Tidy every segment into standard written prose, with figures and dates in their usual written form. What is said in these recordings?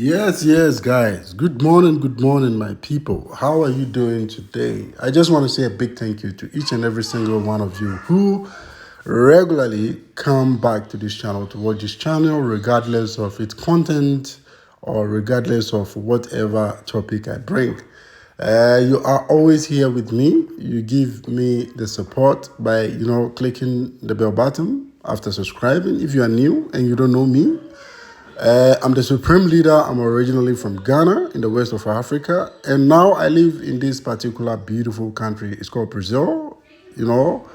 Yes, guys. Good morning, my people. How are you doing today? I just want to say a big thank you to each and every single one of you who regularly come back to this channel to watch this channel, regardless of its content or regardless of whatever topic I bring. You are always here with me. You give me the support by, clicking the bell button after subscribing. If you are new and you don't know me, I'm the supreme leader. I'm originally from Ghana in the west of Africa, and now I live in this particular beautiful country. It's called Brazil. You know,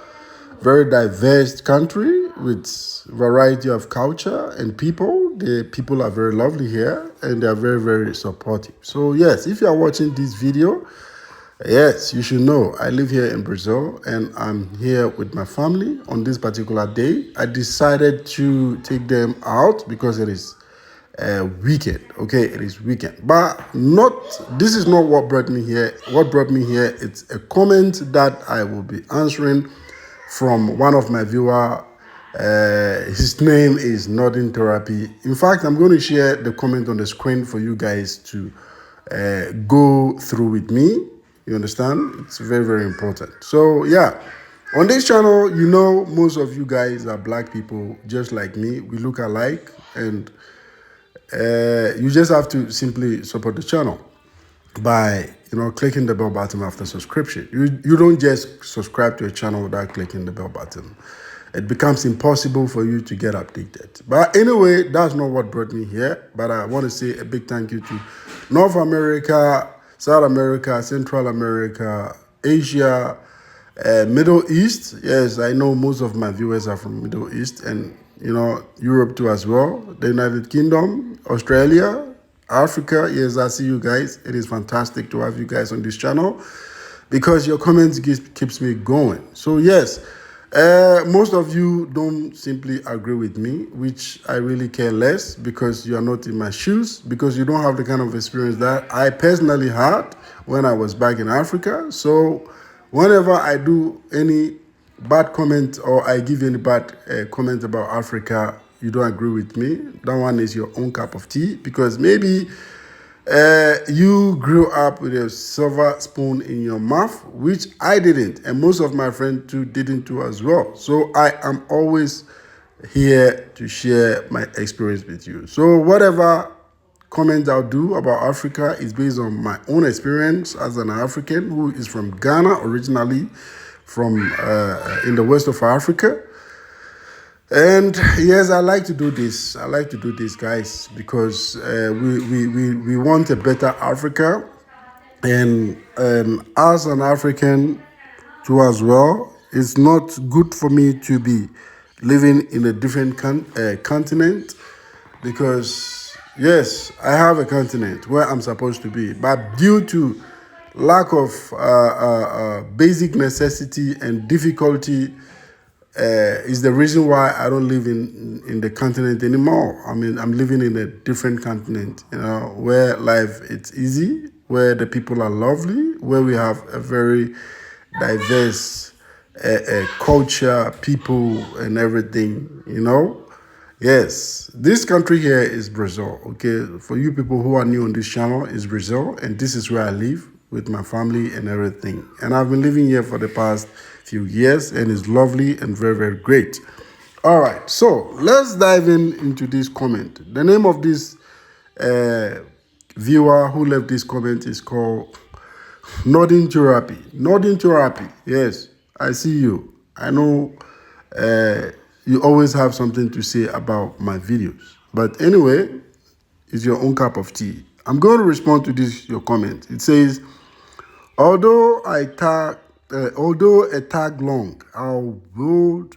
very diverse country with variety of culture and people. The people are very lovely here, and they are very, very supportive. So yes, if you are watching this video, yes, you should know I live here in Brazil and I'm here with my family on this particular day. I decided to take them out because it is a weekend. Okay, it is weekend. But this is not what brought me here. What brought me here, it's a comment that I will be answering from one of my viewer. His name is Nodding Therapy. In fact, I'm going to share the comment on the screen for you guys to go through with me. You understand? It's very, very important. So, yeah. On this channel, most of you guys are black people just like me. We look alike, and you just have to simply support the channel by clicking the bell button after subscription. You don't just subscribe to a channel without clicking the bell button. It becomes impossible for you to get updated. But anyway, that's not what brought me here. But I want to say a big thank you to North America, South America, Central America, Asia, Middle East. Yes, I know most of my viewers are from Middle East, and Europe too as well. The United Kingdom, Australia, Africa. Yes, I see you guys. It is fantastic to have you guys on this channel because your comments keeps me going. So yes, most of you don't simply agree with me, which I really care less because you are not in my shoes, because you don't have the kind of experience that I personally had when I was back in Africa. So whenever I do any bad comment or I give any bad comment about Africa, you don't agree with me, that one is your own cup of tea, because maybe you grew up with a silver spoon in your mouth, which I didn't, and most of my friends too didn't too as well. So I am always here to share my experience with you. So whatever comment I'll do about Africa is based on my own experience as an African who is from Ghana originally, from in the west of Africa. And yes, I like to do this. I like to do this, guys, because we want a better Africa. And as an African too as well, it's not good for me to be living in a different continent, because yes, I have a continent where I'm supposed to be, but due to lack of basic necessity and difficulty is the reason why I don't live in the continent anymore. I mean, I'm living in a different continent, where life it's easy, where the people are lovely, where we have a very diverse culture, people, and everything. Yes, this country here is Brazil, okay? For you people who are new on this channel, is Brazil, and this is where I live with my family and everything. And I've been living here for the past few years, and it's lovely and very, very great. All right, so let's dive into this comment. The name of this viewer who left this comment is called Nodding Therapy. Nodding Therapy, yes, I see you. I know you always have something to say about my videos. But anyway, it's your own cup of tea. I'm going to respond to your comment. It says, although a tag long, I will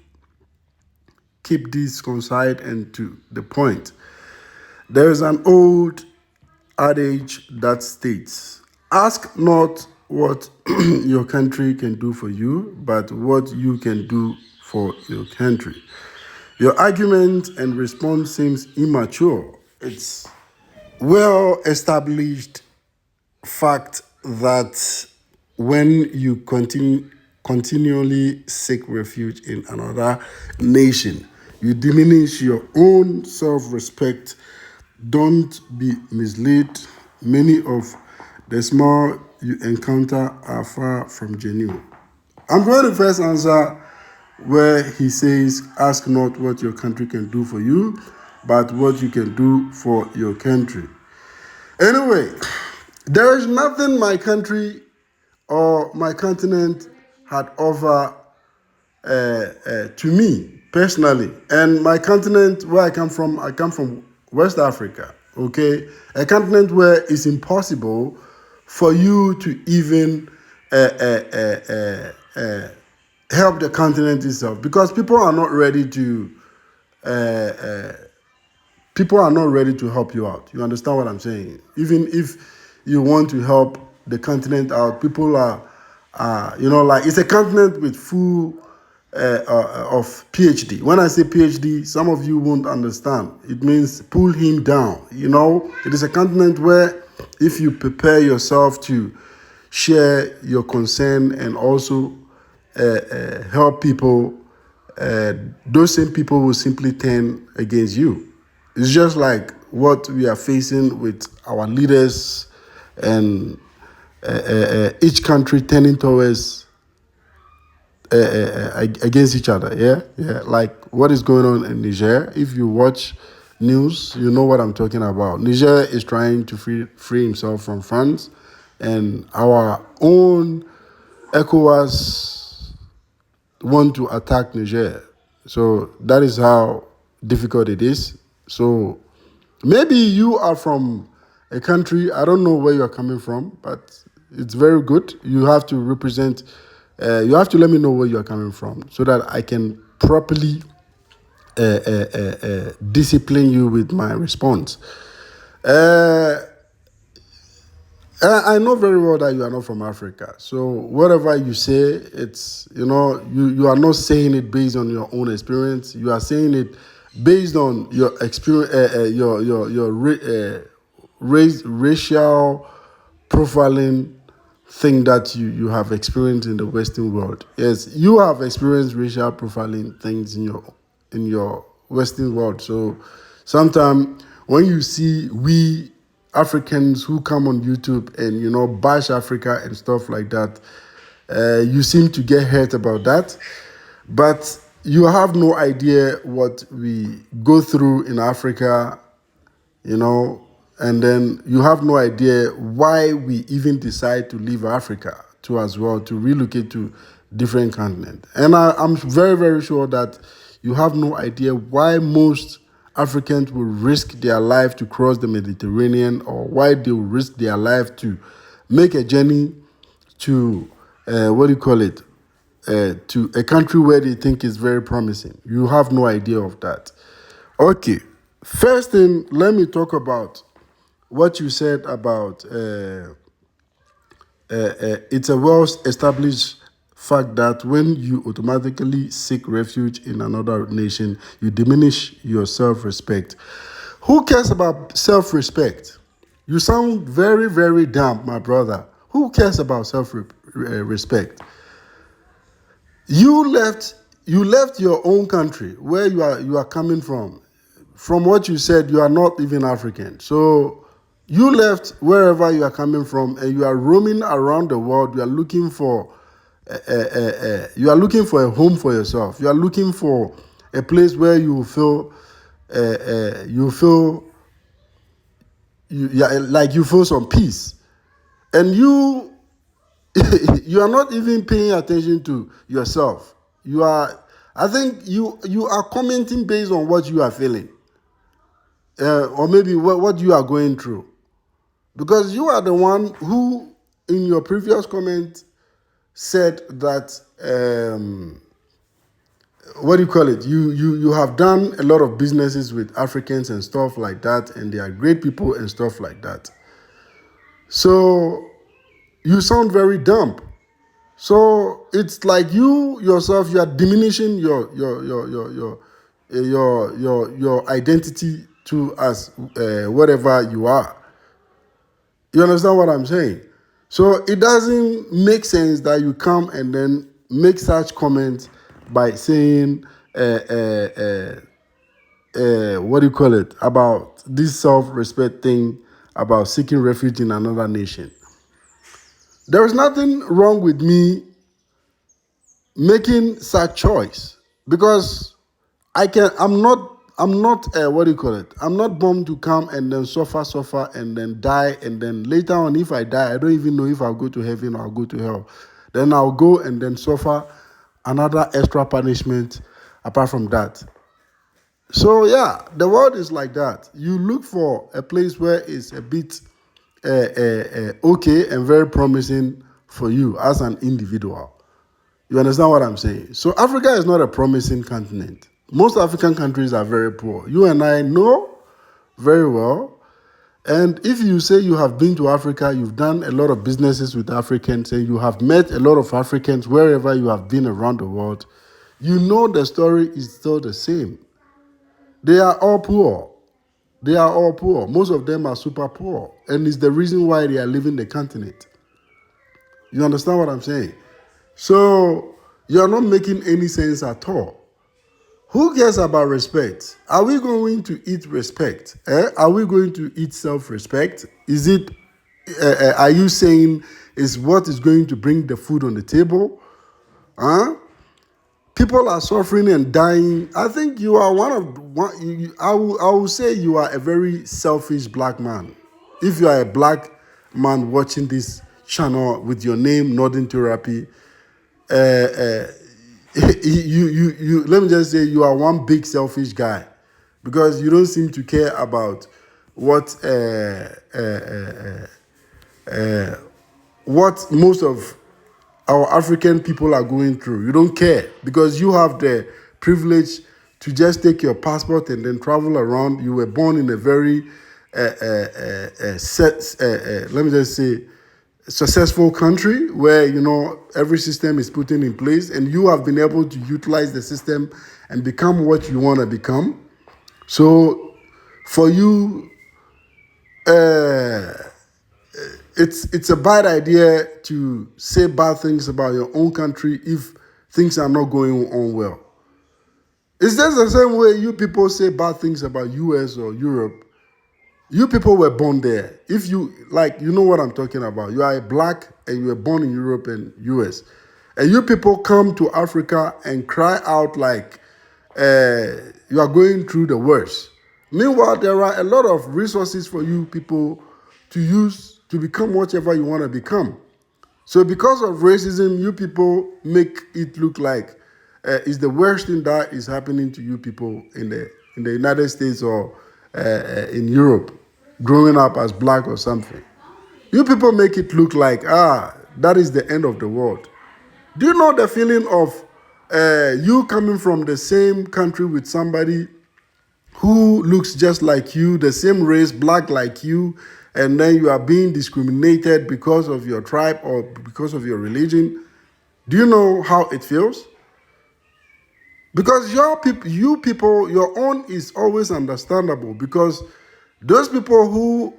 keep this concise and to the point. There is an old adage that states, ask not what your country can do for you, but what you can do for your country. Your argument and response seems immature. It's well established fact that when you continually seek refuge in another nation, you diminish your own self-respect Don't be misled. Many of the small you encounter are far from genuine. I'm going to first answer where he says, ask not what your country can do for you, but what you can do for your country. Anyway, there is nothing my country or my continent had offer to me personally. And my continent, where I come from West Africa, okay? A continent where it's impossible for you to even help the continent itself because people are not ready to help you out. You understand what I'm saying? Even if you want to help the continent out, people like it's a continent with full of PhD. When I say PhD, some of you won't understand. It means pull him down. It is a continent where if you prepare yourself to share your concern and also help people, those same people will simply turn against you. It's just like what we are facing with our leaders and each country turning towards against each other. Yeah. Like what is going on in Niger? If you watch news, you know what I'm talking about. Niger is trying to free himself from France, and our own ECOWAS want to attack Niger. So that is how difficult it is. So maybe you are from a country, I don't know where you are coming from, but it's very good. You have to represent, you have to let me know where you are coming from so that I can properly discipline you with my response. I know very well that you are not from Africa. So whatever you say, it's you are not saying it based on your own experience. You are saying it based on your experience, racial profiling thing that you have experienced in the Western world. Yes, you have experienced racial profiling things in your Western world. So sometimes when you see we Africans who come on YouTube and bash Africa and stuff like that, you seem to get hurt about that, but you have no idea what we go through in Africa, and then you have no idea why we even decide to leave Africa to as well, to relocate to different continent. And I'm very, very sure that you have no idea why most Africans will risk their life to cross the Mediterranean, or why they will risk their life to make a journey to, to a country where they think is very promising. You have no idea of that. Okay, first thing, let me talk about what you said about it's a well-established fact that when you automatically seek refuge in another nation, you diminish your self-respect. Who cares about self-respect? You sound very, very dumb, my brother. Who cares about self-respect? You left your own country where you are coming from. From what you said, you are not even African. So you left wherever you are coming from, and you are roaming around the world. You are looking for a home for yourself. You are looking for a place where you feel you feel some peace, and you you are not even paying attention to yourself. I think you are commenting based on what you are feeling, or maybe what you are going through. Because you are the one who, in your previous comment, said that, you have done a lot of businesses with Africans and stuff like that, and they are great people and stuff like that. So you sound very dumb. So it's like you yourself, you are diminishing your identity to as whatever you are. You understand what I'm saying? So it doesn't make sense that you come and then make such comments by saying what do you call it, about this self-respect thing, about seeking refuge in another nation. There is nothing wrong with me making such choice because I'm not what do you call it, I'm not born to come and then suffer and then die, and then later on if I die I don't even know if I'll go to heaven or I'll go to hell. Then I'll go and then suffer another extra punishment apart from that. So yeah, the world is like that. You look for a place where it's a bit okay and very promising for you as an individual. You understand what I'm saying? So Africa is not a promising continent. Most African countries are very poor. You and I know very well. And if you say you have been to Africa, you've done a lot of businesses with Africans, and you have met a lot of Africans wherever you have been around the world, you know the story is still the same. They are all poor. They are all poor. Most of them are super poor. And it's the reason why they are leaving the continent. You understand what I'm saying? So you're not making any sense at all. Who cares about respect? Are we going to eat respect? Are we going to eat self-respect? Is it, are you saying is what is going to bring the food on the table? Huh? People are suffering and dying. I think you are I will say you are a very selfish black man. If you are a black man watching this channel with your name, Northern Therapy, uh, uh, let me just say you are one big selfish guy because you don't seem to care about what what most of our African people are going through. You don't care because you have the privilege to just take your passport and then travel around. You were born in a very let me just say, successful country where every system is put in place, and you have been able to utilize the system and become what you want to become. So for you, it's a bad idea to say bad things about your own country if things are not going on well. It's just the same way you people say bad things about US or Europe. You people were born there. If you like, you know what I'm talking about. You are a black and you were born in Europe and US. And you people come to Africa and cry out like you are going through the worst. Meanwhile, there are a lot of resources for you people to use to become whatever you want to become. So because of racism, you people make it look like it's the worst thing that is happening to you people in the United States or in Europe, growing up as black or something. You people make it look like, that is the end of the world. Do you know the feeling of you coming from the same country with somebody who looks just like you, the same race, black like you, and then you are being discriminated because of your tribe or because of your religion? Do you know how it feels? Because you people, your own is always understandable because those people who,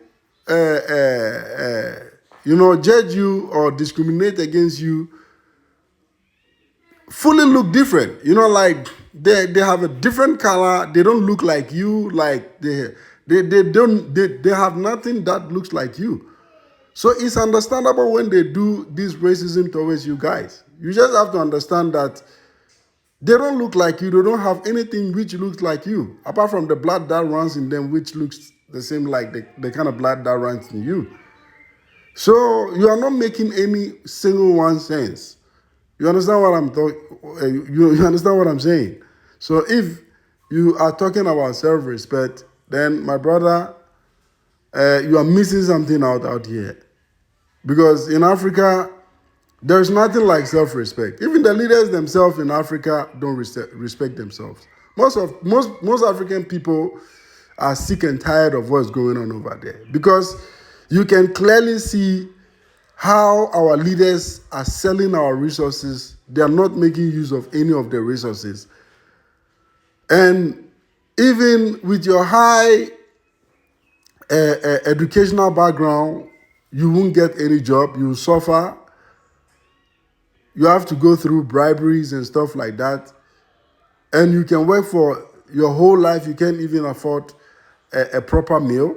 judge you or discriminate against you fully look different. Like they have a different color. They don't look like you. Like they have nothing that looks like you. So it's understandable when they do this racism towards you guys. You just have to understand that they don't look like you. They don't have anything which looks like you, apart from the blood that runs in them, which looks the same like the kind of blood that runs in you. So you are not making any single one sense. You understand what I'm talking? You understand what I'm saying? So if you are talking about self-respect, then my brother, you are missing something out here. Because in Africa, there's nothing like self-respect. Even the leaders themselves in Africa don't respect themselves. Most African people are sick and tired of what's going on over there because you can clearly see how our leaders are selling our resources. They are not making use of any of the resources. And even with your high educational background, you won't get any job. You will suffer. You have to go through briberies and stuff like that. And you can work for your whole life you can't even afford a proper meal.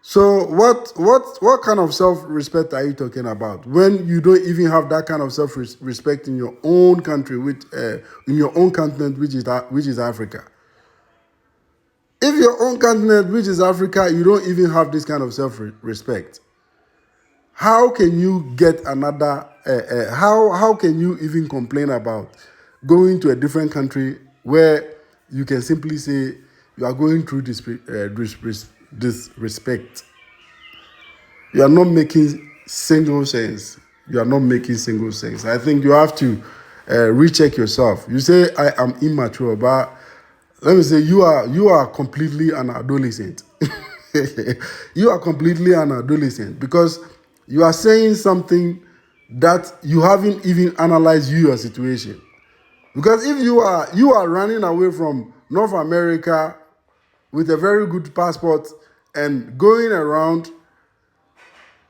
So what kind of self-respect are you talking about when you don't even have that kind of self-respect in your own country, which in your own continent, which is Africa? If your own continent, which is Africa, you don't even have this kind of self-respect, how can you get another? How can you even complain about going to a different country where you can simply say you are going through disrespect? You are not making single sense. You are not making single sense. I think you have to recheck yourself. You say I am immature, but let me say you are completely an adolescent. You are completely an adolescent because you are saying something that you haven't even analyzed your situation. Because if you are running away from North America with a very good passport and going around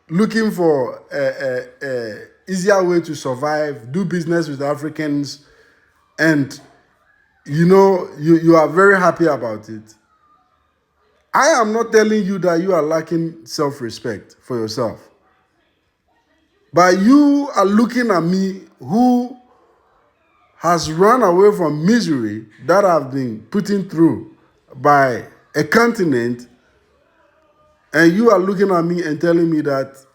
looking for a easier way to survive, do business with Africans, and you are very happy about it. I am not telling you that you are lacking self-respect for yourself. But you are looking at me who has run away from misery that I've been putting through by a continent, and you are looking at me and telling me that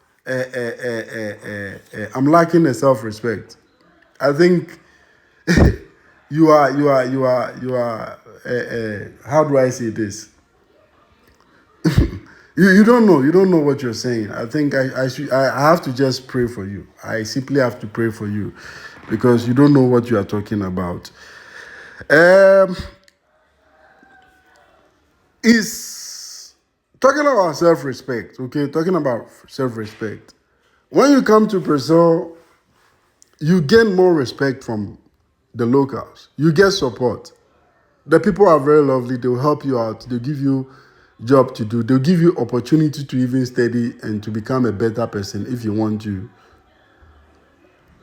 I'm lacking a self-respect. I think how do I say this? You don't know. You don't know what you're saying. I think I have to just pray for you. I simply have to pray for you because you don't know what you are talking about. Is talking about self-respect, okay? Talking about self-respect. When you come to Brazil, you gain more respect from the locals. You get support. The people are very lovely. They'll help you out. They'll give you job to do. They'll give you opportunity to even study and to become a better person if you want to.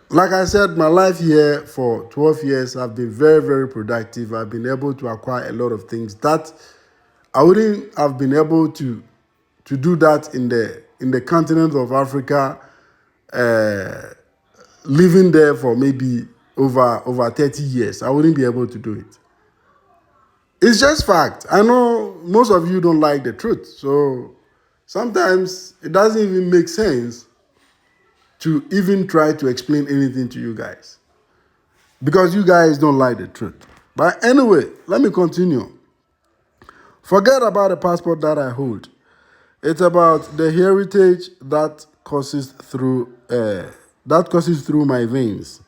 Like I said, my life here for 12 years, I've been very, very productive. I've been able to acquire a lot of things that I wouldn't have been able to do that in the continent of Africa, living there for maybe over 30 years. I wouldn't be able to do it. It's just fact. I know most of you don't like the truth. So sometimes it doesn't even make sense to even try to explain anything to you guys. Because you guys don't like the truth. But anyway, let me continue. Forget about the passport that I hold. It's about the heritage that courses through my veins.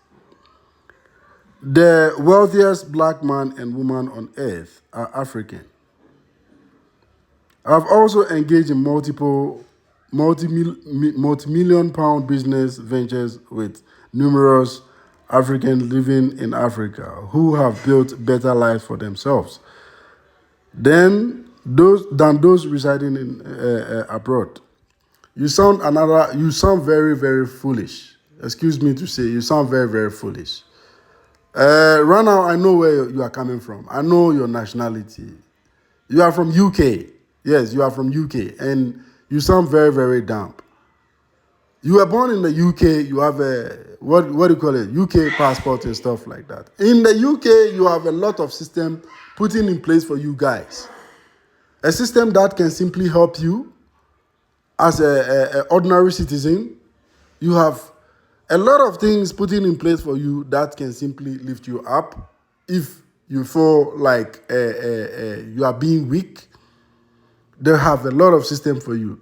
The wealthiest black man and woman on earth are African. I've also engaged in multi-million pound business ventures with numerous Africans living in Africa who have built better lives for themselves than those residing in abroad. You sound very, very foolish. Excuse me to say, you sound very, very foolish. Right now, I know where you are coming from. I know your nationality. You are from UK. Yes, you are from UK. And you sound very, very dumb. You were born in the UK. You have what do you call it? UK passport and stuff like that. In the UK, you have a lot of system putting in place for you guys. A system that can simply help you as an ordinary citizen. You have a lot of things putting in place for you that can simply lift you up if you feel like you are being weak. They have a lot of system for you.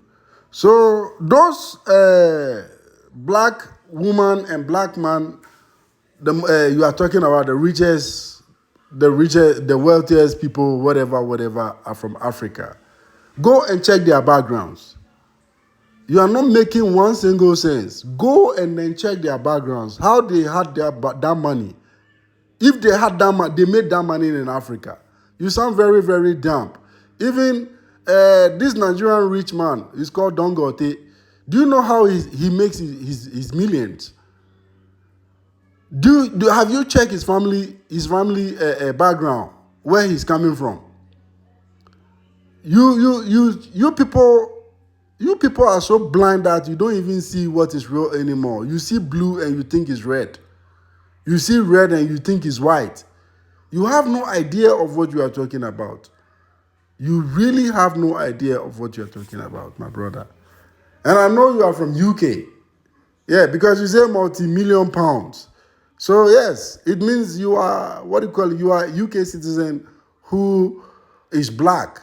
So those black woman and black man, you are talking about the richest, the wealthiest people, whatever, are from Africa. Go and check their backgrounds. You are not making one single sense. Go and then check their backgrounds. How they had that money. If they had that money, they made that money in Africa. You sound very, very dumb. Even this Nigerian rich man is called Dangote. Do you know how he makes his millions? Have you checked his family background? where he's coming from. You people are so blind that you don't even see what is real anymore. You see blue and you think it's red. You see red and you think it's white. You have no idea of what you are talking about. You really have no idea of what you're talking about, my brother. And I know you are from UK. Yeah, because you say multi-million pounds. So yes, it means you are, what do you call it? You are a UK citizen who is black.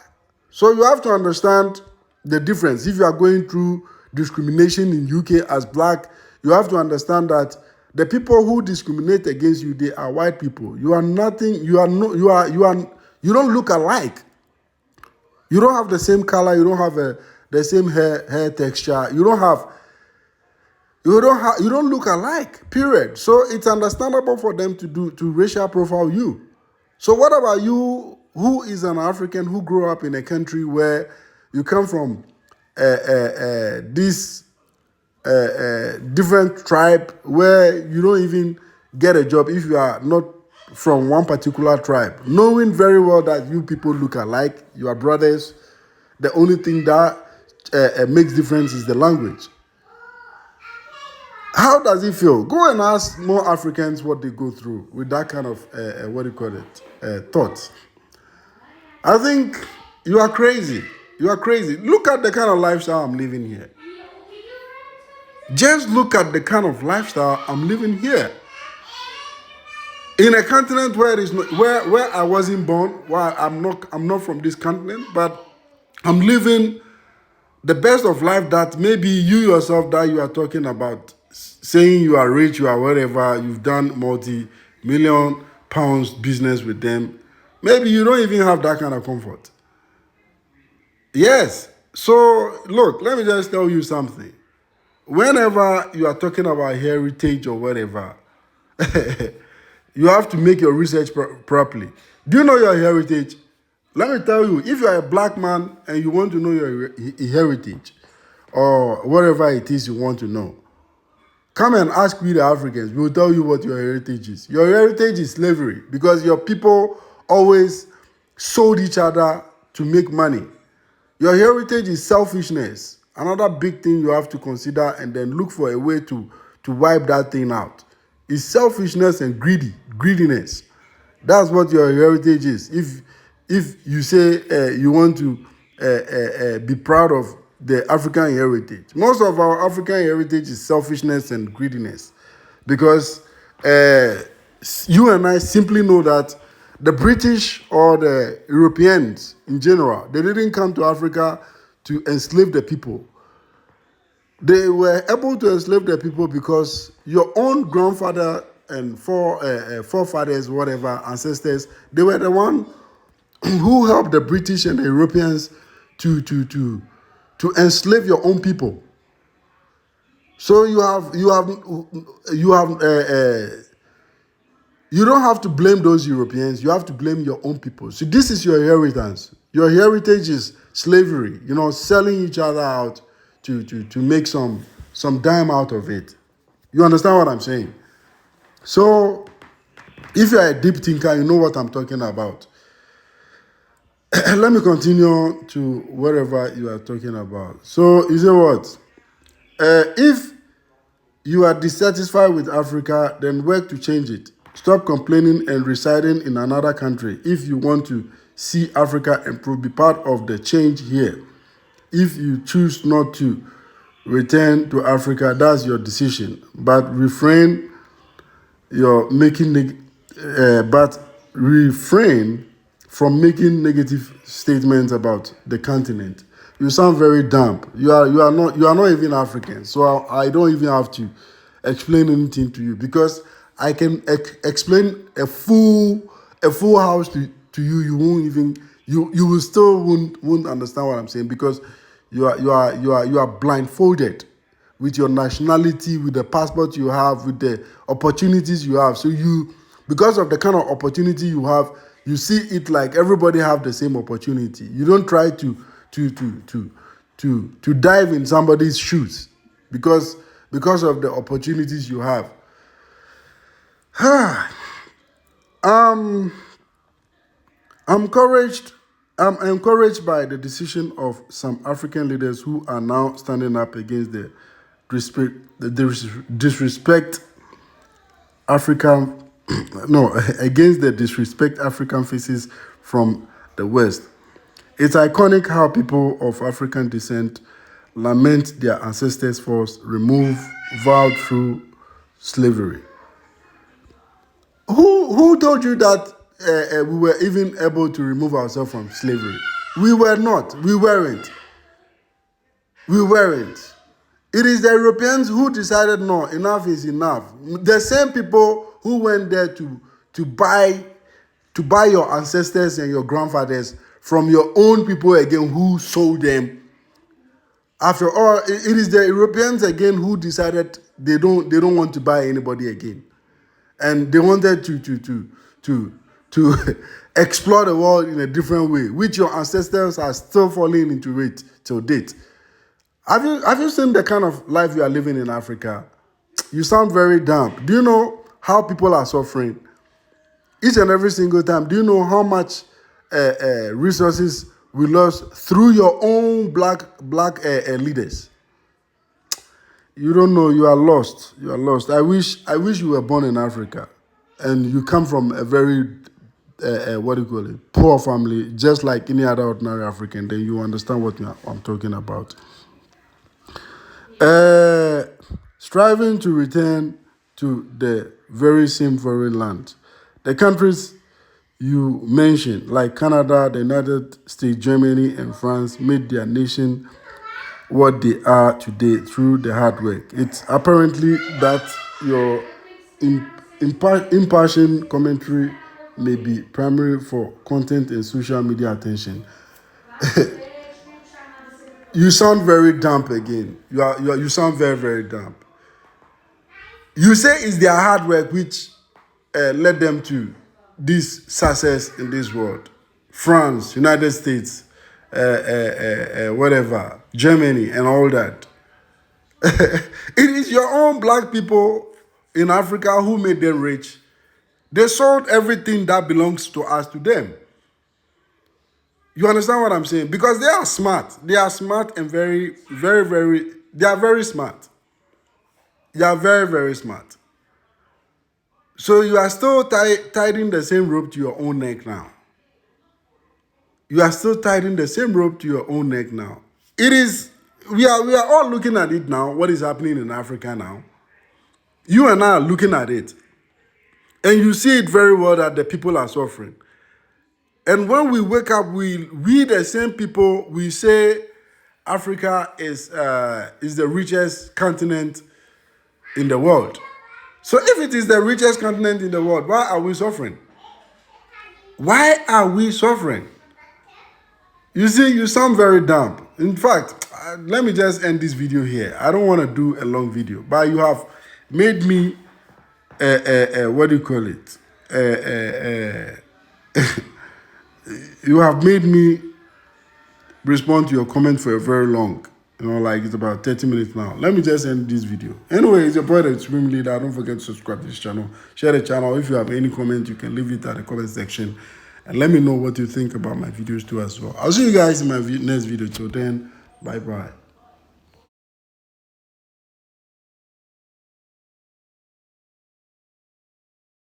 So you have to understand the difference. If you are going through discrimination in UK as black, you have to understand that the people who discriminate against you, they are white people. You are nothing, you don't look alike. You don't have the same color, you don't have the same hair texture, you don't look alike, period. So it's understandable for them to racial profile you. So what about you, who is an African who grew up in a country where you come from this different tribe where you don't even get a job if you are not from one particular tribe, knowing very well that you people look alike, you are brothers. The only thing that makes difference is the language. How does it feel? Go and ask more Africans what they go through with that kind of, what do you call it, thoughts. I think you are crazy. You are crazy. Look at the kind of lifestyle I'm living here. Just look at the kind of lifestyle I'm living here. In a continent where it is not, where I wasn't born, where I'm not from this continent, but I'm living the best of life that maybe you yourself that you are talking about, saying you are rich, you are whatever, you've done multi-million pounds business with them. Maybe you don't even have that kind of comfort. Yes. So look, let me just tell you something. Whenever you are talking about heritage or whatever, you have to make your research properly. Do you know your heritage? Let me tell you, if you are a black man and you want to know your heritage or whatever it is you want to know, come and ask we the Africans. We will tell you what your heritage is. Your heritage is slavery because your people always sold each other to make money. Your heritage is selfishness. Another big thing you have to consider and then look for a way to wipe that thing out. Is selfishness and greediness. That's what your heritage is. If you say you want to be proud of the African heritage, most of our African heritage is selfishness and greediness, because you and I simply know that the British or the Europeans in general, they didn't come to Africa to enslave the people. They were able to enslave the people because your own grandfather and forefathers, whatever, ancestors, they were the one who helped the British and the Europeans to enslave your own people. So you don't have to blame those Europeans. You have to blame your own people. So this is your inheritance. Your heritage is slavery. Selling each other out to make some dime out of it. You understand what I'm saying? So if you're a deep thinker, you know what I'm talking about. Let me continue to whatever you are talking about. So you say what? If you are dissatisfied with Africa, then work to change it. Stop complaining and residing in another country. If you want to see Africa improve, be part of the change here. If you choose not to return to Africa, that's your decision. But refrain from making negative statements about the continent. You sound very damp. You are not even African, so I don't even have to explain anything to you, because I can explain a full house to you. You won't even you will still won't understand what I'm saying, because you are blindfolded with your nationality, with the passport you have, with the opportunities you have. So because of the kind of opportunity you have, you see it like everybody have the same opportunity. You don't try to dive in somebody's shoes because of the opportunities you have. I'm encouraged. I'm encouraged by the decision of some African leaders who are now standing up against the disrespect African, no, against the disrespect African faces from the West. It's iconic how people of African descent lament their ancestors' force removed vowed through slavery. Who told you that we were even able to remove ourselves from slavery? We were not. We weren't. We weren't. It is the Europeans who decided no, enough is enough. The same people who went there to buy your ancestors and your grandfathers from your own people again who sold them. After all, it is the Europeans again who decided they don't want to buy anybody again, and they wanted to explore the world in a different way, which your ancestors are still falling into it till date. Have you seen the kind of life you are living in Africa? You sound very damp. Do you know how people are suffering each and every single time? Do you know how much resources we lost through your own black leaders? You don't know. You are lost. You are lost. I wish you were born in Africa, and you come from a very what do you call it, poor family, just like any other ordinary African. Then you understand what I'm talking about. Striving to return to the very same foreign land. The countries you mentioned, like Canada, the United States, Germany, and France, made their nation what they are today through the hard work. It's apparently that your impassioned commentary may be primary for content and social media attention. You sound very damp again. You sound very, very damp. You say it's their hard work which led them to this success in this world. France, United States, whatever, Germany, and all that. It is your own black people in Africa who made them rich. They sold everything that belongs to us to them. You understand what I'm saying? Because they are smart. They are smart and very, very, very, they are very smart. They are very, very smart. So you are still tying the same rope to your own neck now. You are still tying the same rope to your own neck now. It is, we are all looking at it now, what is happening in Africa now. You and I are looking at it. And you see it very well that the people are suffering. And when we wake up, we the same people, we say Africa is the richest continent in the world. So if it is the richest continent in the world, why are we suffering? Why are we suffering? You see, you sound very damp. In fact, let me just end this video here. I don't want to do a long video, but you have made me, what do you call it? You have made me respond to your comment for a very long, like it's about 30 minutes now. Let me just end this video. Anyway, it's your boy, the Supreme Leader. Don't forget to subscribe to this channel. Share the channel. If you have any comment, you can leave it at the comment section. And let me know what you think about my videos too as well. I'll see you guys in my next video. Till then, bye-bye.